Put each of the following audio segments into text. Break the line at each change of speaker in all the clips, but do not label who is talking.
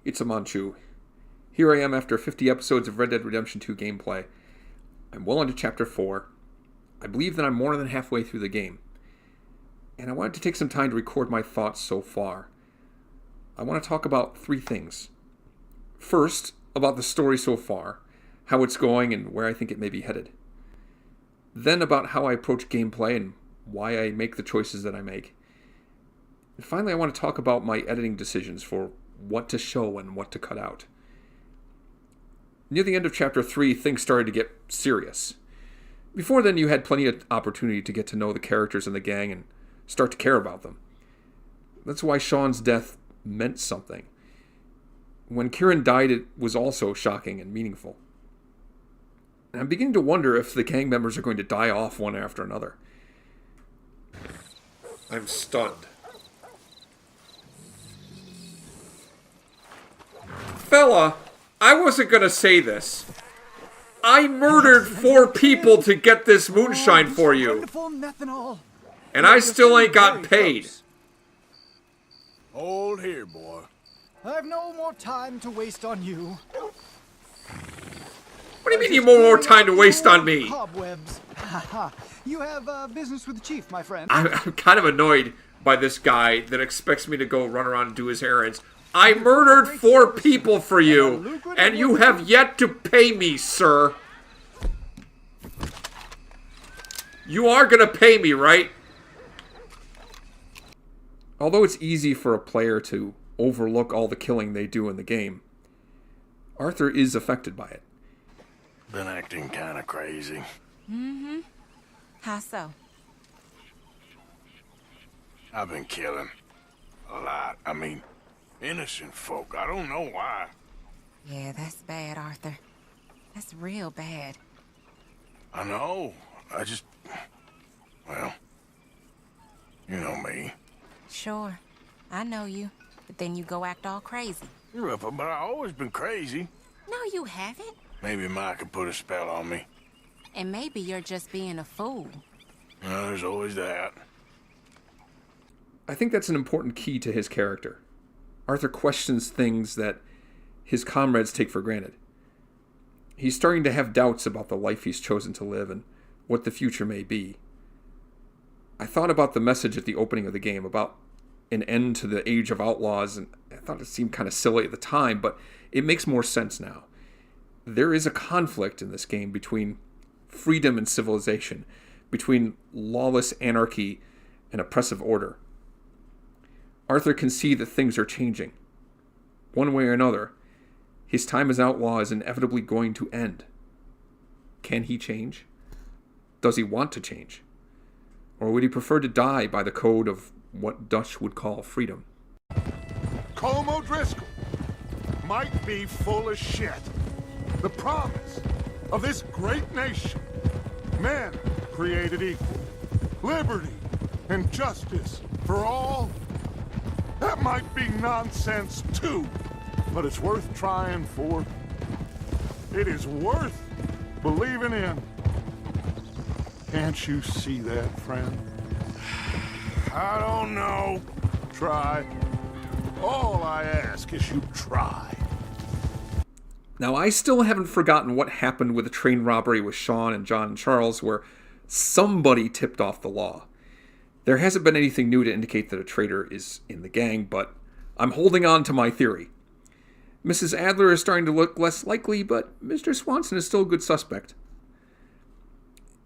it's a Manchu. Here I am after 50 episodes of Red Dead Redemption 2 gameplay. I'm well into Chapter 4. I believe that I'm more than halfway through the game. And I wanted to take some time to record my thoughts so far. I want to talk about 3 things. First, about the story so far, how it's going and where I think it may be headed. Then about how I approach gameplay and why I make the choices that I make. And finally, I want to talk about my editing decisions for what to show and what to cut out. Near the end of Chapter 3, things started to get serious. Before then, you had plenty of opportunity to get to know the characters in the gang and start to care about them. That's why Sean's death meant something. When Kieran died, it was also shocking and meaningful. And I'm beginning to wonder if the gang members are going to die off one after another. I'm stunned. Fella, I wasn't going to say this. I murdered 4 people to get this moonshine for you. And I still ain't got paid.
Hold here, boy.
I've no more time to waste on you.
What do you mean you have more time to waste on me?
Cobwebs. You have business with the chief, my friend.
I'm kind of annoyed by this guy that expects me to go run around and do his errands. I murdered 4 people for you, and you have yet to pay me, sir. You are gonna pay me, right? Although it's easy for a player to overlook all the killing they do in the game, Arthur is affected by it.
Been acting kind of crazy.
Mm-hmm. How so?
I've been killing. A lot. I mean, innocent folk. I don't know why.
Yeah, that's bad, Arthur. That's real bad.
I know. I just... Well... You know me.
Sure. I know you. But then you go act all crazy.
You're up, but I've always been crazy.
No, you haven't.
Maybe Mike could put a spell on me.
And maybe you're just being a fool.
Well, there's always that.
I think that's an important key to his character. Arthur questions things that his comrades take for granted. He's starting to have doubts about the life he's chosen to live and what the future may be. I thought about the message at the opening of the game about an end to the age of outlaws, and I thought it seemed kind of silly at the time, but it makes more sense now. There is a conflict in this game between freedom and civilization, between lawless anarchy and oppressive order. Arthur can see that things are changing. One way or another, his time as outlaw is inevitably going to end. Can he change? Does he want to change? Or would he prefer to die by the code of what Dutch would call freedom?
Colm O'Driscoll might be full of shit. The promise of this great nation. Men created equal. Liberty and justice for all. That might be nonsense too, but it's worth trying for. It is worth believing in. Can't you see that, friend?
I don't know.
Try. All I ask is you try.
Now, I still haven't forgotten what happened with the train robbery with Sean and John and Charles, where somebody tipped off the law. There hasn't been anything new to indicate that a traitor is in the gang, but I'm holding on to my theory. Mrs. Adler is starting to look less likely, but Mr. Swanson is still a good suspect.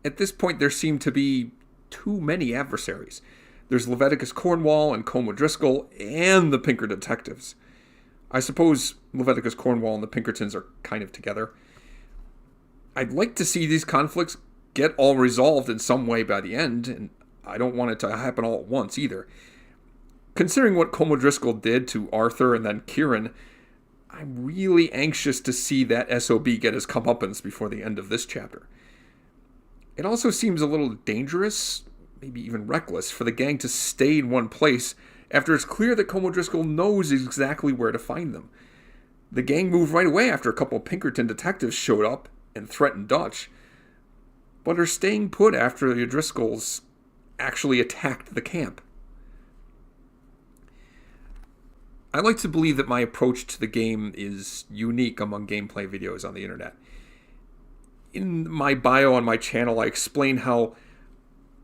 At this point, there seem to be too many adversaries. There's Leviticus Cornwall and Colm O'Driscoll and the Pinker detectives. I suppose Leviticus Cornwall and the Pinkertons are kind of together. I'd like to see these conflicts get all resolved in some way by the end, and I don't want it to happen all at once either. Considering what Colm O'Driscoll did to Arthur and then Kieran, I'm really anxious to see that SOB get his comeuppance before the end of this chapter. It also seems a little dangerous, maybe even reckless, for the gang to stay in one place after it's clear that Colm O'Driscoll knows exactly where to find them. The gang moved right away after a couple of Pinkerton detectives showed up and threatened Dutch, but are staying put after the O'Driscolls actually attacked the camp. I like to believe that my approach to the game is unique among gameplay videos on the internet. In my bio on my channel, I explain how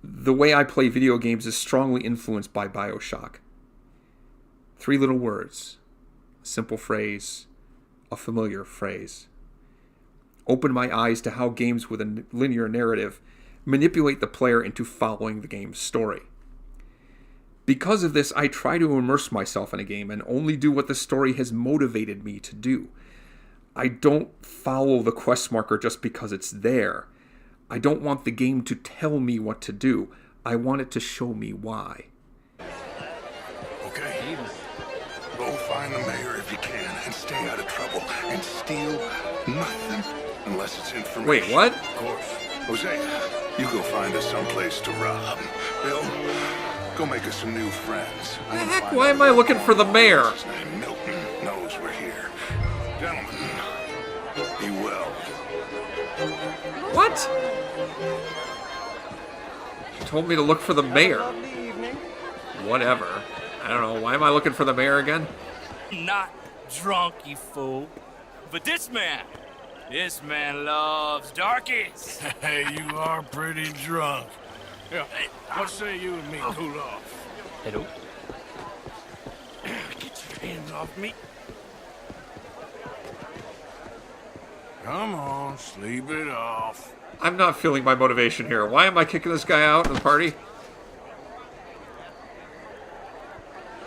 the way I play video games is strongly influenced by BioShock. 3 little words, a simple phrase, a familiar phrase. Open my eyes to how games with a linear narrative manipulate the player into following the game's story. Because of this, I try to immerse myself in a game and only do what the story has motivated me to do. I don't follow the quest marker just because it's there. I don't want the game to tell me what to do. I want it to show me why.
Okay. Go find the mayor if you can and stay out of trouble and steal nothing unless it's information.
Wait, what?
Of course. Jose, you go find us someplace to rob. Bill, go make us some new friends.
The heck? Why am I looking for the mayor?
His name Milton knows we're here. Gentlemen, be well.
What? You told me to look for the mayor. Whatever. I don't know. Why am I looking for the mayor again?
Not drunk, you fool. But this man loves darkies.
Hey, you are pretty drunk. Yeah, what say you and me cool off?
Hello? Get your hands off me.
Come on, sleep it off.
I'm not feeling my motivation here. Why am I kicking this guy out of the party?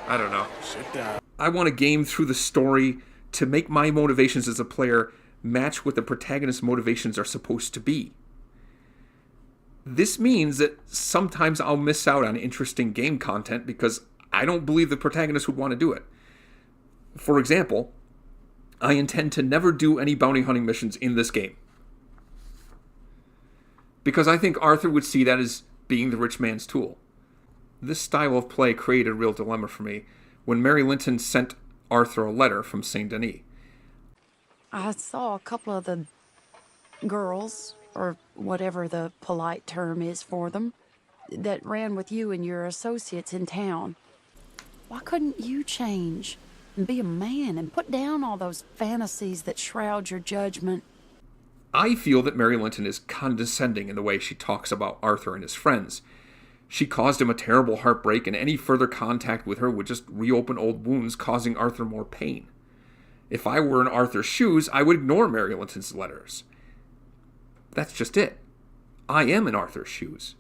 I don't know.
Sit down.
I want to game through the story to make my motivations as a player match what the protagonist's motivations are supposed to be. This means that sometimes I'll miss out on interesting game content because I don't believe the protagonist would want to do it. For example, I intend to never do any bounty hunting missions in this game, because I think Arthur would see that as being the rich man's tool. This style of play created a real dilemma for me when Mary Linton sent Arthur a letter from Saint Denis.
I saw a couple of the girls, or whatever the polite term is for them, that ran with you and your associates in town. Why couldn't you change and be a man and put down all those fantasies that shroud your judgment?
I feel that Mary Linton is condescending in the way she talks about Arthur and his friends. She caused him a terrible heartbreak, and any further contact with her would just reopen old wounds, causing Arthur more pain. If I were in Arthur's shoes, I would ignore Mary Linton's letters. That's just it. I am in Arthur's shoes.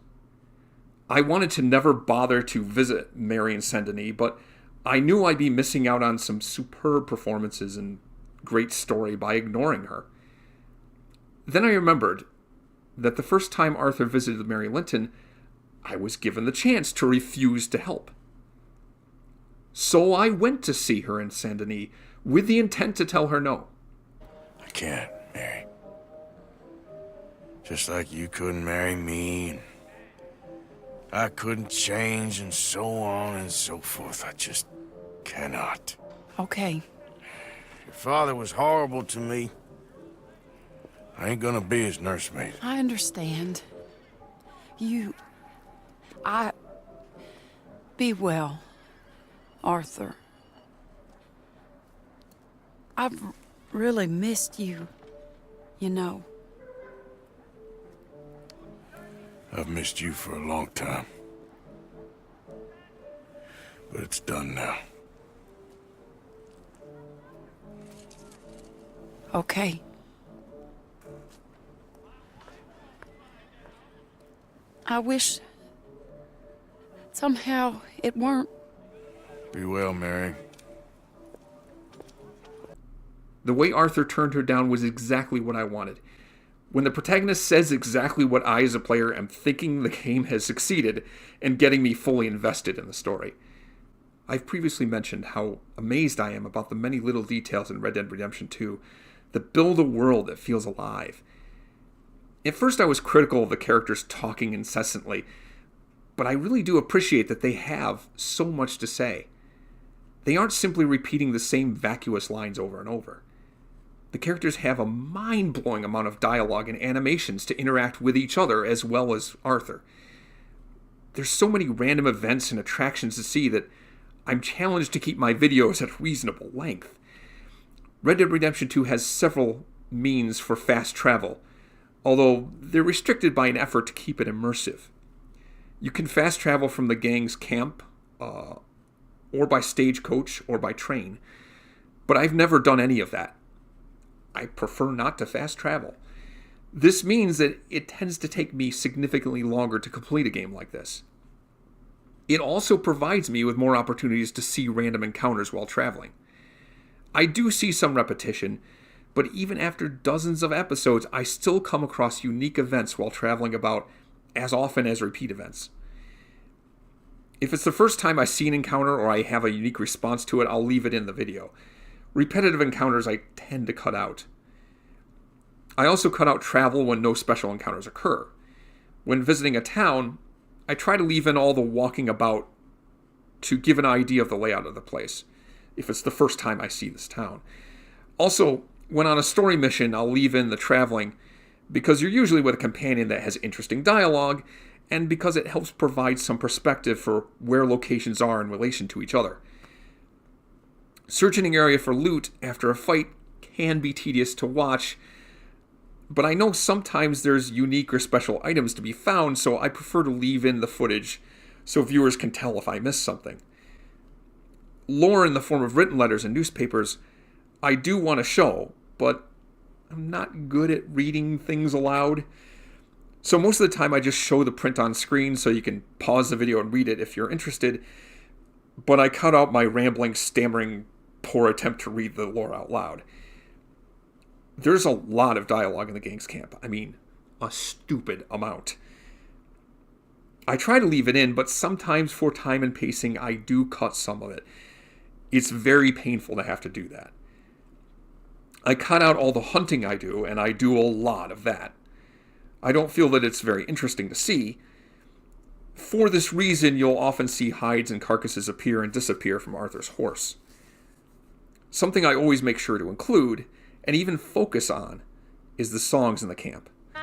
I wanted to never bother to visit Mary and Saint Denis, but I knew I'd be missing out on some superb performances and great story by ignoring her. Then I remembered that the first time Arthur visited Mary Linton, I was given the chance to refuse to help. So I went to see her in Saint Denis with the intent to tell her no.
I can't, Mary. Just like you couldn't marry me, and I couldn't change, and so on and so forth. I just cannot.
Okay.
Your father was horrible to me. I ain't gonna be his nursemaid.
I understand. Be well, Arthur. I've really missed you, you know.
I've missed you for a long time. But it's done now.
Okay. I wish somehow it weren't.
Be well, Mary.
The way Arthur turned her down was exactly what I wanted. When the protagonist says exactly what I as a player am thinking, the game has succeeded in getting me fully invested in the story. I've previously mentioned how amazed I am about the many little details in Red Dead Redemption 2 that build a world that feels alive. At first I was critical of the characters talking incessantly, but I really do appreciate that they have so much to say. They aren't simply repeating the same vacuous lines over and over. The characters have a mind-blowing amount of dialogue and animations to interact with each other as well as Arthur. There's so many random events and attractions to see that I'm challenged to keep my videos at reasonable length. Red Dead Redemption 2 has several means for fast travel, although they're restricted by an effort to keep it immersive. You can fast travel from the gang's camp, or by stagecoach, or by train, but I've never done any of that. I prefer not to fast travel. This means that it tends to take me significantly longer to complete a game like this. It also provides me with more opportunities to see random encounters while traveling. I do see some repetition, but even after dozens of episodes, I still come across unique events while traveling about as often as repeat events. If it's the first time I see an encounter or I have a unique response to it, I'll leave it in the video. Repetitive encounters I tend to cut out. I also cut out travel when no special encounters occur. When visiting a town, I try to leave in all the walking about to give an idea of the layout of the place, if it's the first time I see this town. Also, when on a story mission, I'll leave in the traveling because you're usually with a companion that has interesting dialogue, and because it helps provide some perspective for where locations are in relation to each other. Searching an area for loot after a fight can be tedious to watch, but I know sometimes there's unique or special items to be found, so I prefer to leave in the footage so viewers can tell if I missed something. Lore in the form of written letters and newspapers, I do want to show, but I'm not good at reading things aloud. So most of the time I just show the print on screen so you can pause the video and read it if you're interested, but I cut out my rambling, stammering, poor attempt to read the lore out loud. There's a lot of dialogue in the gang's camp. I mean, a stupid amount. I try to leave it in, but sometimes for time and pacing, I do cut some of it. It's very painful to have to do that. I cut out all the hunting I do, and I do a lot of that. I don't feel that it's very interesting to see. For this reason, you'll often see hides and carcasses appear and disappear from Arthur's horse. Something I always make sure to include, and even focus on, is the songs in the camp.
My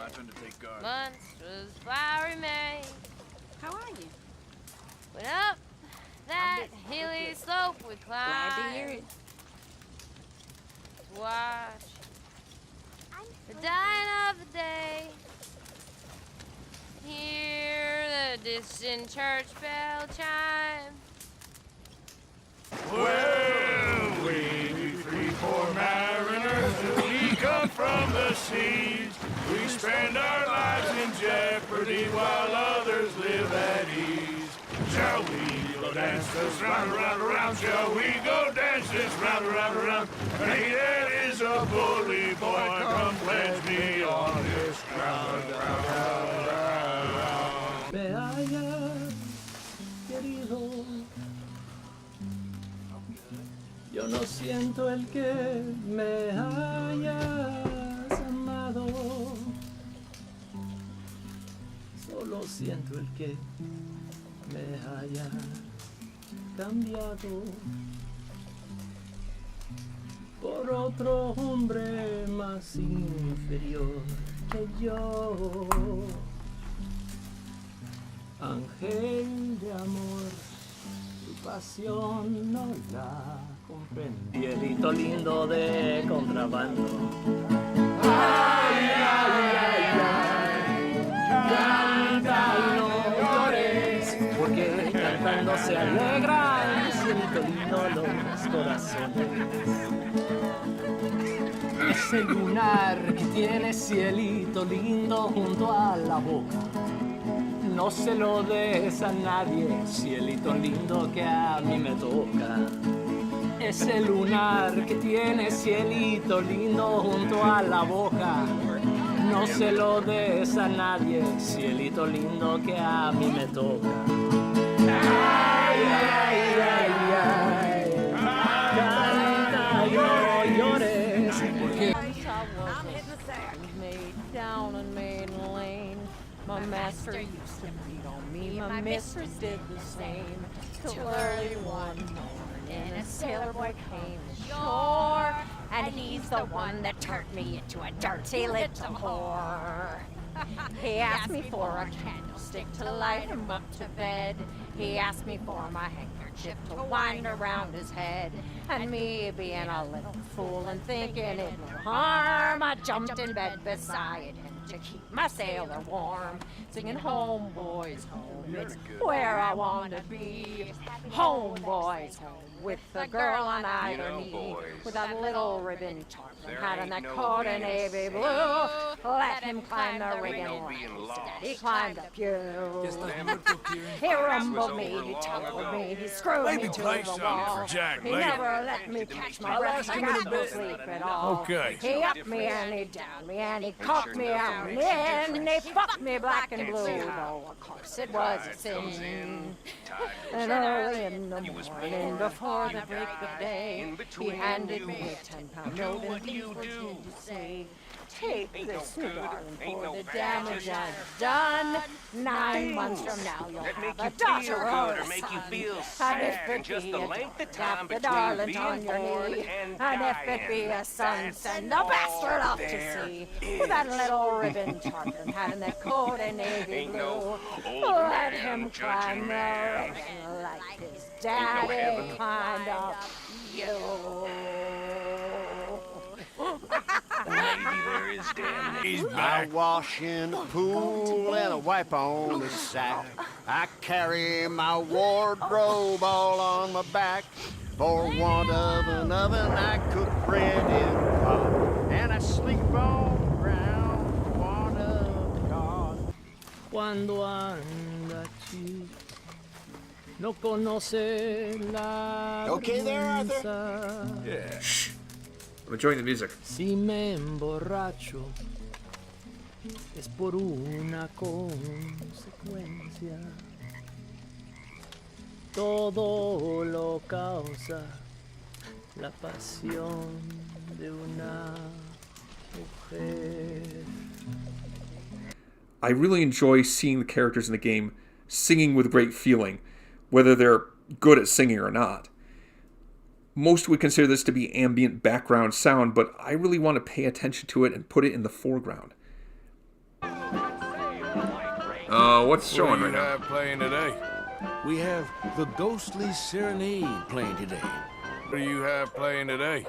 turn to take guard.
Months was flowery May.
How are you?
Went up that hilly slope we climbed.
Glad to hear it.
To watch the dying of the day. Hear the distant church bell chime.
Well, we be 3-4 mariners, we come from the seas. We spend our lives in jeopardy while others live at ease. Shall we go dance this round, around, around? Shall we go dance this round, around, around? Hey, that is a bully boy, come pledge me on this ground, round, round, round, round.
Me hayas querido, yo no siento el que me hayas amado, solo siento el que me haya cambiado por otro hombre más inferior que yo. Ángel de amor, tu pasión no la comprendí. Cielito lindo de contrabando. Ay, ay, ay, ay, canta y no llores, porque cantando se alegran, cielito lindo los corazones. Ese lunar que tiene cielito lindo junto a la boca, no se lo des a nadie, cielito lindo que a mí me toca. Ese lunar que tiene cielito lindo junto a la boca, no se lo des a nadie, cielito lindo que a mí me toca. Ay, ay, ay, ay, canta y no llores, porque
Made down in Maiden Lane. My master used to beat on me. My mistress did the same. Till early one morning, a sailor boy came ashore, and he's the one that turned me into a dirty little whore. He asked me for a candlestick to light him up to bed. He asked me for my handkerchief to wind around his head. And me being a little fool and thinking it no harm, I jumped in bed beside him to keep my sailor warm, singing home boys home, it's where I want to be. Home boys home, with the girl on either knee, with that little ribbon tartan hat and that coat in navy blue. Let him climb the rigging ladder. He climbed up you. He rumbled me, he tumbled me, he screwed me to the wall. He never let me catch my breath, I got no sleep at all.
Okay.
He upped me and he downed me and he cocked me out and in, and he fucked me black and blue, though of course it was a sin. And early in the morning, before the break of day, he handed me a 10-pound note and he did you say, take this, darling, for the damage I've done. 9 months from now, you'll have a daughter or a son. And if it be a daughter, tap the darling on your knee. And if it be a son, send the bastard off to sea. With that little ribbon tartan hat and that coat in navy blue. Let him climb the rigging like his daddy climbed up you.
Maybe there is damn. He's
I
back.
wash in the pool and I wipe on the sack. I carry my wardrobe all on my back. For want of an oven, I cook bread in the pot. And I sleep on the ground for want of God.
Cuando anda chico, no conoce la
Okay there, Arthur?
brisa.
Yeah.
I'm enjoying the music.
Si me emborracho es por una consecuencia. Todo lo causa la pasión de una mujer.
I really enjoy seeing the characters in the game singing with great feeling, whether they're good at singing or not. Most would consider this to be ambient background sound, but I really want to pay attention to it and put it in the foreground. What's showing right
What do you
now?
have playing today?
We have the Ghostly Serenade playing today.
What do you have playing today?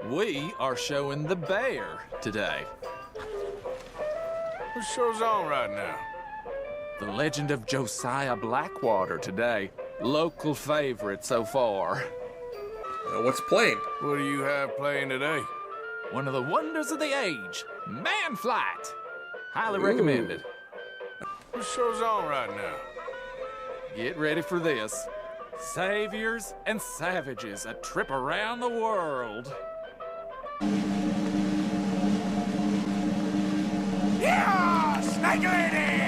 We are showing The Bear today.
What show's on right now?
The Legend of Josiah Blackwater today. Local favorite so far.
What's playing?
What do you have playing today?
One of the wonders of the age, Man Flight. Highly recommended.
What show's on right now?
Get ready for this. Saviors and Savages, a trip around the world.
Yeah! Snake lady!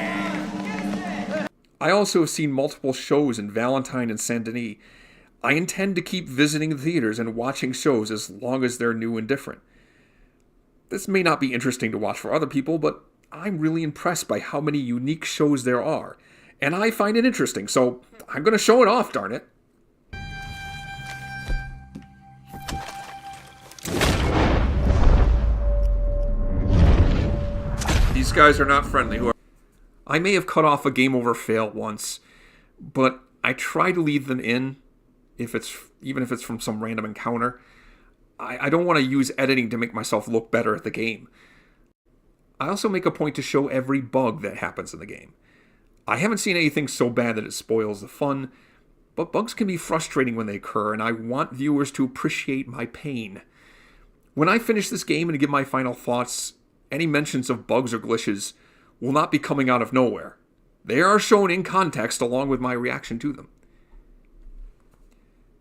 I also have seen multiple shows in Valentine and Saint Denis. I intend to keep visiting the theaters and watching shows as long as they're new and different. This may not be interesting to watch for other people, but I'm really impressed by how many unique shows there are, and I find it interesting, so I'm going to show it off, darn it. These guys are not friendly. I may have cut off a game over fail once, but I try to leave them in, even if it's from some random encounter. I don't want to use editing to make myself look better at the game. I also make a point to show every bug that happens in the game. I haven't seen anything so bad that it spoils the fun, but bugs can be frustrating when they occur, and I want viewers to appreciate my pain. When I finish this game and give my final thoughts, any mentions of bugs or glitches will not be coming out of nowhere. They are shown in context along with my reaction to them.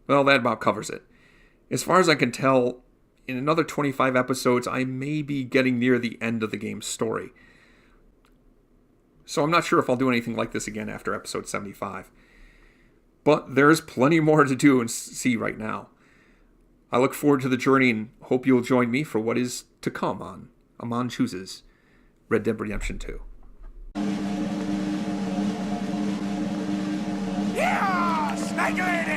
Well, that about covers it. As far as I can tell, in another 25 episodes, I may be getting near the end of the game's story. So I'm not sure if I'll do anything like this again after episode 75. But there's plenty more to do and see right now. I look forward to the journey and hope you'll join me for what is to come on Amon Chooses Red Dead Redemption 2.
Yeah! Snake lady!